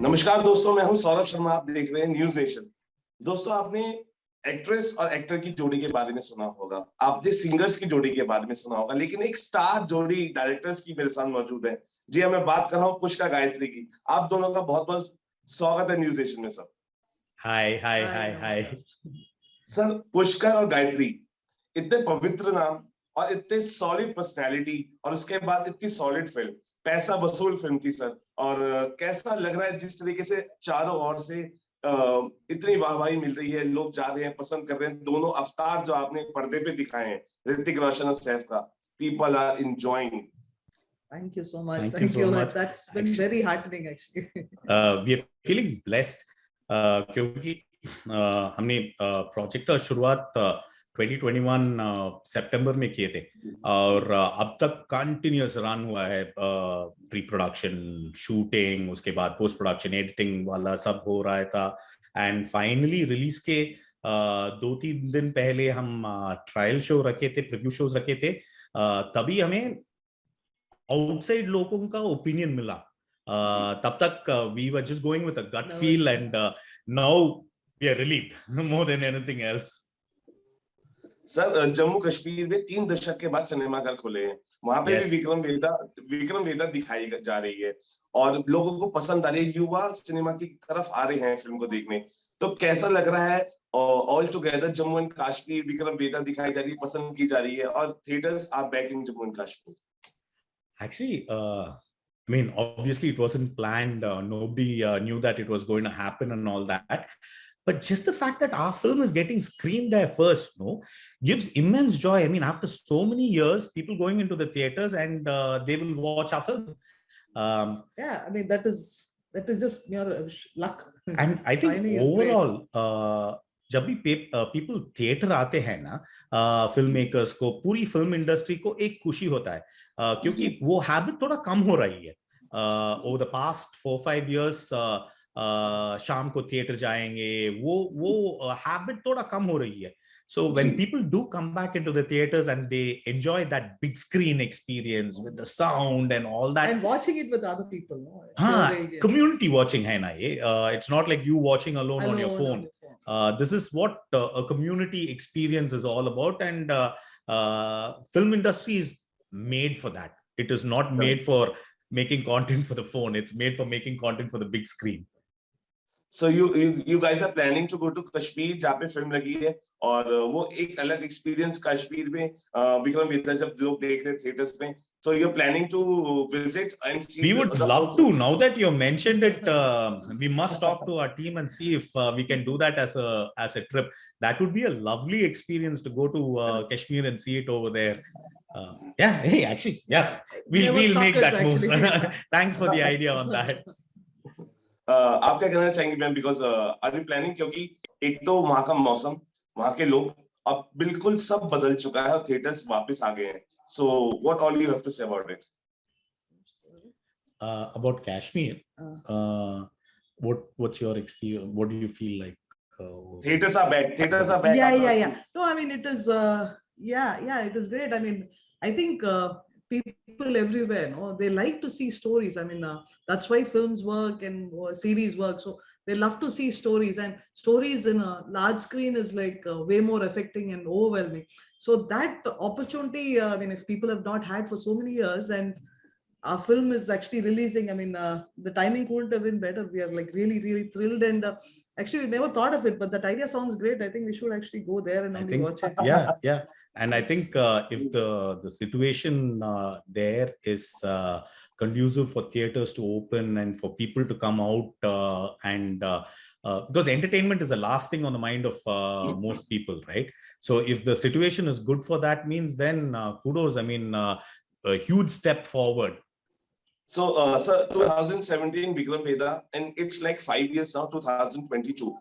नमस्कार दोस्तों, मैं हूं सौरभ शर्मा। आप देख रहे हैं न्यूज नेशन। दोस्तों, आपने एक्ट्रेस और एक्टर की जोड़ी के बारे में सुना होगा, आपने सिंगर्स की जोड़ी के बारे में सुना होगा, लेकिन एक स्टार जोड़ी डायरेक्टर्स की मेरे साथ मौजूद है। जी हाँ, मैं बात कर रहा हूँ पुष्कर गायत्री की। आप दोनों का बहुत बहुत स्वागत है न्यूज नेशन में सर। हाय हाय हाय हाय सर, पुष्कर और गायत्री, इतने पवित्र नाम और इतने सॉलिड पर्सनैलिटी, और उसके बाद इतनी सॉलिड फिल्म, पैसा वसूल फिल्म थी सर। और कैसा लग रहा है जिस तरीके से चारों ओर से इतनी वाहवाही मिल रही है, लोग जा रहे हैं, पसंद कर रहे हैं। दोनों अवतार जो आपने पर्दे पे दिखाए हैं, ऋतिक रोशन और सैफ का, people are enjoying. Thank you so much. Thank you. That's been very heartening actually. We are feeling blessed क्योंकि हमने प्रोजेक्ट का शुरुआत 2021 सितंबर में किए थे और अब तक कंटिन्यूअस रन हुआ है। प्री प्रोडक्शन, शूटिंग, उसके बाद पोस्ट प्रोडक्शन, एडिटिंग वाला सब हो रहा था। एंड फाइनली रिलीज के 2-3 दिन पहले हम ट्रायल शो रखे थे, प्रीव्यू शोज रखे थे। तभी हमें आउटसाइड लोगों का ओपिनियन मिला। तब तक we were just going with a gut feel, and now we are relieved more than anything else. Sir, Jammu Kashmir में 3 दशक के बाद सिनेमाघर खुले हैं। वहां पे भी विक्रम वेदा दिखाई जा रही है और लोगों को पसंद आ रही है। युवा सिनेमा की तरफ आ रहे हैं फिल्म को देखने। तो कैसा लग रहा है all together Jammu and Kashmir, Vikram Vedha दिखाई जा रही है, पसंद की जा रही है, और theatres are back in Jammu and Kashmir? Actually, I mean, obviously it wasn't planned. Nobody knew that it was going to happen and all that. But just the fact that our film is getting screened there first, gives immense joy. I mean, after so many years, people going into the theaters and they will watch our film. Yeah, I mean, that is just mere luck. And I think overall, जब भी people theater आते हैं ना, film makers को, पूरी film industry को एक खुशी होता है क्योंकि वो हैबिट थोड़ा कम हो रही है। ओवर द पास्ट 4-5 years शाम को थिएटर जाएंगे, वो हैबिट थोड़ा कम हो रही है। So when people do come back into the theaters and they enjoy that big screen experience with the sound and all that, and watching it with other people, community watching hai na ye. It's not like you watching alone on your phone. This is what a community experience is all about, and film industry is made for that. It is not made for making content for the phone. It's made for making content for the big screen. So you guys are planning to go to Kashmir, जहाँ पे film लगी है, और वो एक अलग experience Kashmir में विक्रम वेदा जब लोग देख रहे थिएटर्स में. So you're planning to visit and see. We would love to. Now that you mentioned it, we must talk to our team and see if we can do that as a trip. That would be a lovely experience to go to Kashmir and see it over there. We'll make that move. Thanks for the idea on that. आप क्या कहना चाहेंगे ma'am? Because are you planning, क्योंकि एक तो वहां का मौसम, वहां के लोग, अब बिल्कुल सब बदल चुका है और थिएटर्स वापस आ गए हैं. So what all you have to say about it? About Kashmir, what's your experience? What do you feel like? Theaters are back. Yeah. No, I mean, it is it is great. I mean, I think people everywhere, they like to see stories. I mean, that's why films work and series work. So they love to see stories, and stories in a large screen is like way more affecting and overwhelming. So that opportunity, I mean, if people have not had for so many years, and our film is actually releasing, I mean, the timing couldn't have been better. We are like really, really thrilled, and actually we never thought of it, but that idea sounds great. I think we should actually go there and only watch it. Yeah. And I think if the situation there is conducive for theaters to open and for people to come out, and because entertainment is the last thing on the mind of most people, right? So if the situation is good for that, means then kudos. I mean, a huge step forward. So, sir, 2017 Vikram Veda, and it's like 5 years now, 2022.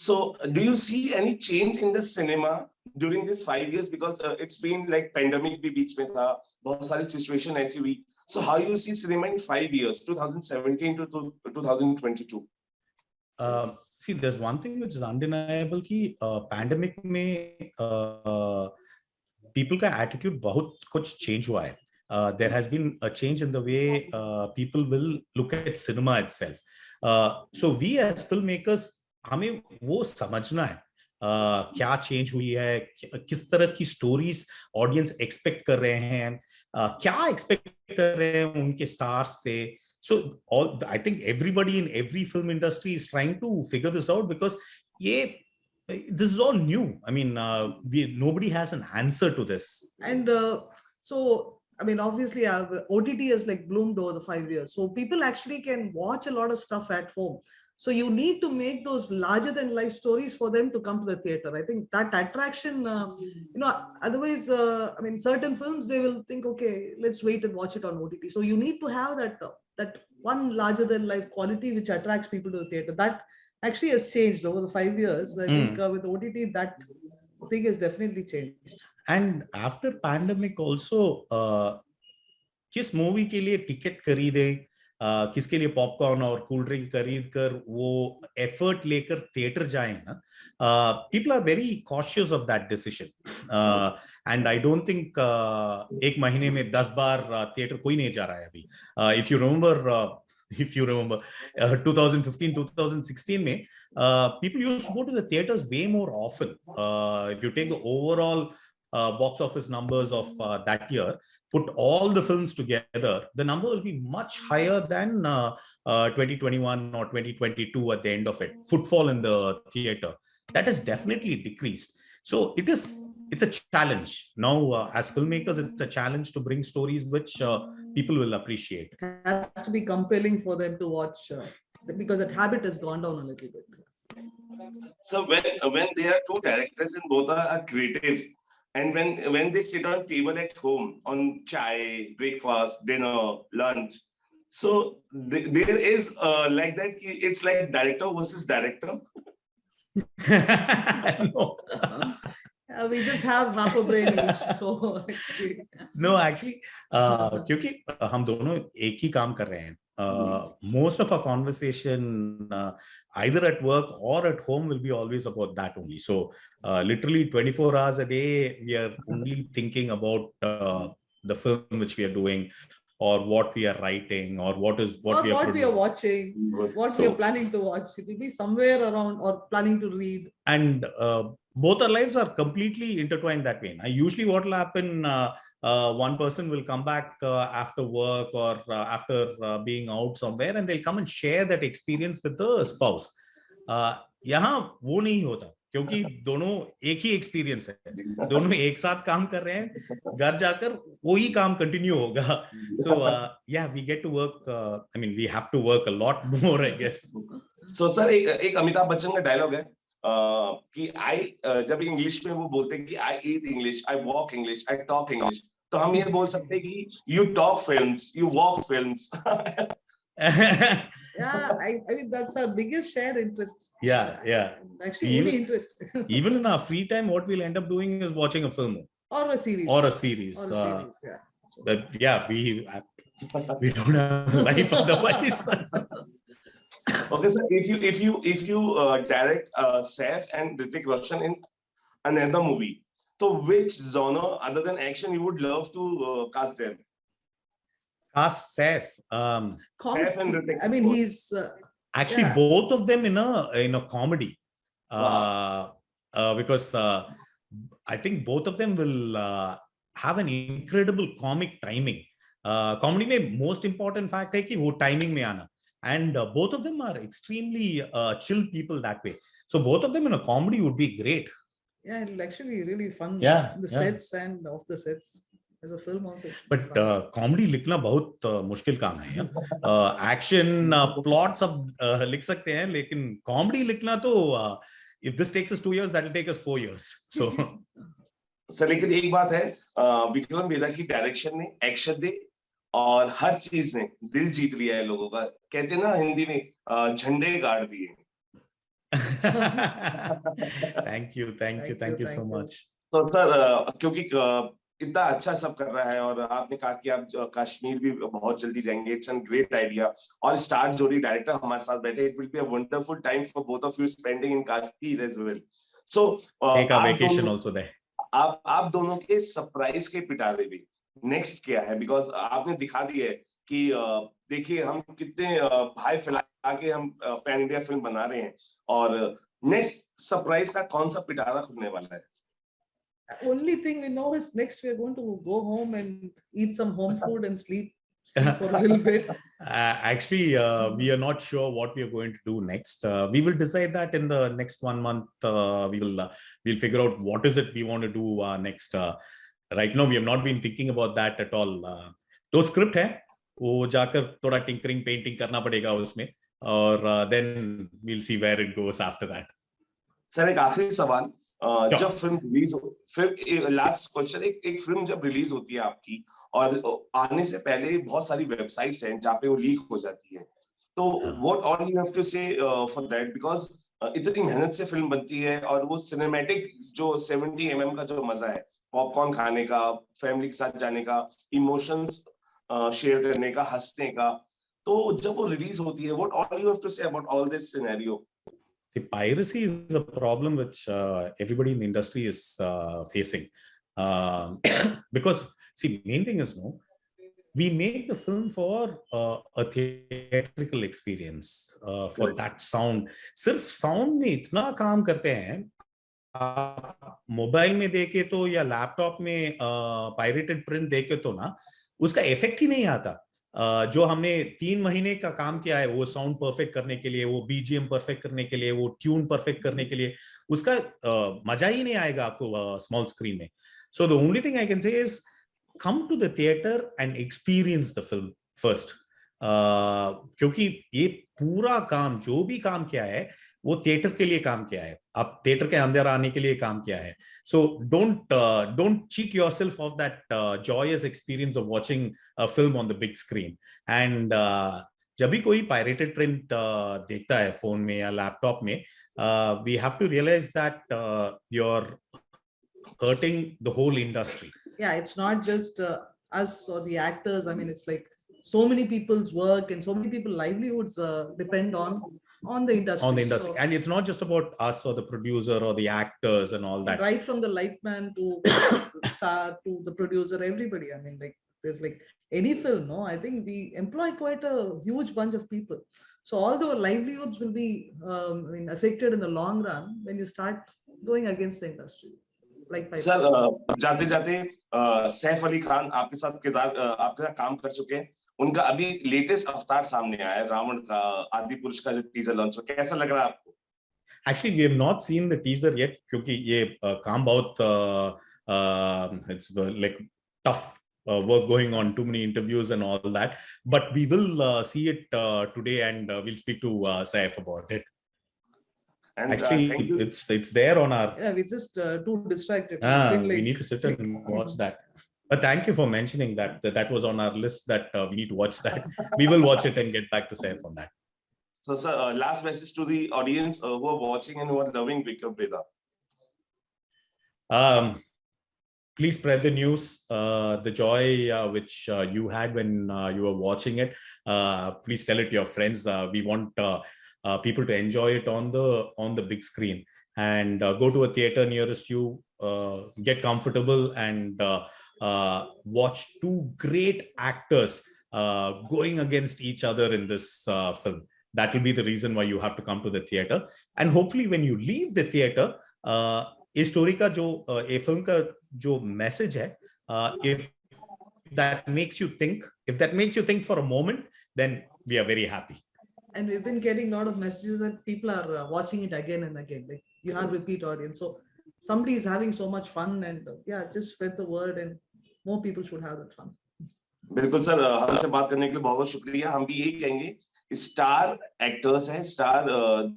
So, do you see any change in the cinema during this 5 years? Because it's been like pandemic भी बीच में था, बहुत सारी situation ऐसी हुई. So, how you see cinema in 5 years, 2017 to 2022? See, there's one thing which is undeniable कि pandemic में people का attitude बहुत कुछ change हुआ है. There has been a change in the way people will look at cinema itself. So we as filmmakers, हमें वो समझना है क्या चेंज हुई है, किस तरह की स्टोरीज ऑडियंस एक्सपेक्ट कर रहे हैं, क्या एक्सपेक्ट कर रहे हैं उनके स्टार्स से. So I think everybody in every film industry is trying to figure this out, because this is all new. I mean, nobody has an answer to this. And so, I mean, obviously, OTT has like bloomed over the 5 years. So people actually can watch a lot of stuff at home. So you need to make those larger than life stories for them to come to the theater. I think that attraction, otherwise, I mean, certain films, they will think, okay, let's wait and watch it on OTT. So you need to have that one larger than life quality which attracts people to the theater. That actually has changed over the 5 years. I think with OTT, that thing has definitely changed. And after pandemic also, किस movie के लिए ticket खरीदे, किसके लिए popcorn और cool drink खरीद कर वो एफर्ट लेकर थिएटर जाए ना, people are very cautious of that decision. And I don't think एक महीने में 10 बार थिएटर कोई नहीं जा रहा है अभी. If you remember 2015 2016 में people used to go to the theaters way more often. If you take the overall box office numbers of that year, put all the films together, the number will be much higher than 2021 or 2022 at the end of it. Footfall in the theater, that has definitely decreased. So it's a challenge now. As filmmakers, it's a challenge to bring stories which people will appreciate. It has to be compelling for them to watch, because that habit has gone down a little bit. So when there are two directors and both are creatives, and when they sit on table at home on chai, breakfast, dinner, lunch, so there is like that. It's like director versus director. No. We just have half a brain each. So No, actually, क्योंकि हम दोनों एक ही काम कर रहे हैं. Most of our conversation, either at work or at home, will be always about that only. So literally 24 hours a day, we are only thinking about the film which we are doing, or what we are writing, or what we are watching, what we are planning to watch. It will be somewhere around, or planning to read. And both our lives are completely intertwined that way. Usually what will happen, one person will come back after work or after being out somewhere, and they'll come and share that experience with the spouse. यहाँ वो नहीं होता, क्योंकि दोनों एक ही experience है, दोनों एक साथ काम कर रहे हैं, घर जाकर वही काम कंटिन्यू होगा. So yeah, we get to work. I mean, we have to work a lot more, I guess. So sir, एक अमिताभ बच्चन का डायलॉग है कि जब इंग्लिश में वो बोलते हैं कि I eat English, I walk English, I talk English, तो हम ये बोल सकते हैं कि you talk films, you walk films. Yeah, I mean, that's our biggest shared interest. Yeah. Actually, only interest. Even in our free time, what we'll end up doing is watching a film or a series. Yeah. But yeah, we don't have life otherwise. Okay, sir. If you direct Saif and Hrithik Roshan in another movie, so which genre other than action you would love to cast them? Cast Saif. Saif and Hrithik. I mean, he's actually both of them in a comedy. Wow. Because I think both of them will have an incredible comic timing. Comedy में most important fact है कि वो timing में आना. And both of them are extremely chill people that way. So both of them in a comedy would be great. Yeah, it'll actually be really fun. The sets and off the sets. As a film also. But comedy लिखना बहुत मुश्किल काम है. Action plots सब लिख सकते हैं, लेकिन comedy लिखना तो if this takes us 2 years, that will take us 4 years. So. Sir लेकिन एक बात है, विक्रम वेदा की डायरेक्शन ने, एक्शन ने और हर चीज ने दिल जीत लिया है लोगों का. कहते हैं ना हिंदी में झंडे गाड़ दिए. Thank you so much. तो सर क्योंकि इतना अच्छा सब कर रहा है और आपने कहा कि आप कश्मीर भी बहुत जल्दी जाएंगे, इट्स एन ग्रेट आइडिया. और स्टार जोड़ी डायरेक्टर हमारे साथ बैठे, it will be a wonderful time for both of you spending in Kashmir as well. So take a vacation also there. आप दोनों के सरप्राइज के पिटारे भी नेक्स्ट क्या है? बिकॉज आपने दिखा दिया है कि देखिए हम कितने भाई फैला आके हम पैन इंडिया फिल्म बना रहे हैं, और नेक्स्ट सरप्राइज का कौन सा पिटारा खुलने वाला है? Only thing we know is next we are going to go home and eat some home food and sleep for a little bit. Actually, we are not sure what we are going to do next. We will decide that in the next 1 month. We'll figure out what is it we want to do next. Right now, we have not been thinking about that at all. तो script है, वो जाकर थोड़ा tinkering painting करना पड़ेगा उसमें, और then we'll see where it goes after that. Sir एक आखिरी सवाल, जब फिल्म रिलीज हो, फिर लास्ट क्वेश्चन, एक फिल्म जब रिलीज होती है आपकी और आने से पहले बहुत सारी वेबसाइट्स हैं जहाँ पे वो लीक हो जाती है, तो what all you have to say for that, because इतनी मेहनत से फिल्म बनती है और वो सिनेमैटिक जो 70 mm का जो मजा है, पॉपकॉर्न खाने का, फैमिली के साथ जाने का, इमोशंस शेयर करने का, हंसने का, तो जब वो रिलीज होती है, what all you have to say about all this scenario? See, piracy is a problem which everybody in the industry is facing. Because, see, main thing is, no, we make the film for a theatrical experience, for that sound. सिर्फ sound में इतना काम करते हैं, mobile में देखे तो या लैपटॉप में पायरेटेड प्रिंट देखे तो ना, उसका इफेक्ट ही नहीं आता। जो हमने 3 महीने का काम किया है वो साउंड परफेक्ट करने के लिए, वो बीजीएम परफेक्ट करने के लिए, वो ट्यून परफेक्ट करने के लिए, उसका मजा ही नहीं आएगा आपको स्मॉल स्क्रीन में। So the only thing I can say is come to the theatre and experience the film first, क्योंकि ये पूरा काम, जो भी काम किया है वो थिएटर के लिए काम किया है, आप थिएटर के अंदर आने के लिए काम किया है। So don't cheat yourself of that joyous experience of watching a film on the big screen. And जब भी कोई पायरेटेड प्रिंट देखता है फोन में या लैपटॉप में, we have to realise that you are hurting the whole industry. Yeah, it's not just us or the actors. I mean, it's like so many people's work and so many people's livelihoods depend on the industry. On the industry. So, and it's not just about us or the producer or the actors and all that. Right from the lightman to star to the producer, everybody. I mean, like there's like any film, no? I think we employ quite a huge bunch of people. So all the livelihoods will be affected in the long run when you start going against the industry. Sir जाते जाते सैफ अली खान आपके साथ काम कर चुके हैं, उनका अभी लेटेस्ट अवतार सामने आया है, रावण का, आदि पुरुष का जो टीजर लॉन्च हुआ, कैसा लग रहा है आपको? Actually, we have not seen the teaser yet, क्योंकि ये काम बहुत it's like tough work going on, too many interviews and all that, but we will see it today and we'll speak to Saif about it. And actually, it's there on our. Yeah, we're just too distracted. We need to sit and watch that. But thank you for mentioning that. That was on our list that we need to watch that. We will watch it and get back to Saif on that. So, sir, last message to the audience who are watching and who are loving Vikram Vedha. Please spread the news, the joy which you had when you were watching it. Please tell it to your friends. We want people to enjoy it on the big screen, and go to a theater nearest you, get comfortable and watch two great actors going against each other in this film. That will be the reason why you have to come to the theater, and hopefully when you leave the theater, इस story का जो ये film का जो message है, if that makes you think for a moment, then we are very happy. And we've been getting a lot of messages that people are watching it again and again. Like you have repeat audience, so somebody is having so much fun, and just spread the word, and more people should have that fun. बिल्कुल sir, हमसे बात करने के लिए बहुत बहुत शुक्रिया। हम भी यही कहेंगे, स्टार एक्टर्स हैं, स्टार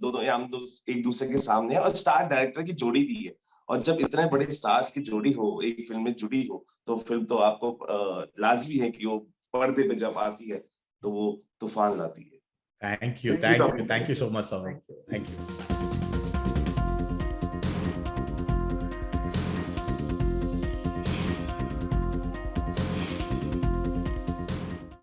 दोनों हम तो एक दूसरे के सामने है, और स्टार डायरेक्टर की जोड़ी भी है, और जब इतने बड़े स्टार्स की जोड़ी हो, एक फिल्म में जुड़ी हो, तो फिल्म तो आपको लाजमी है कि वो पर्दे पे जब आती है तो वो तूफान लाती है। Thank you so much, sir. Thank you.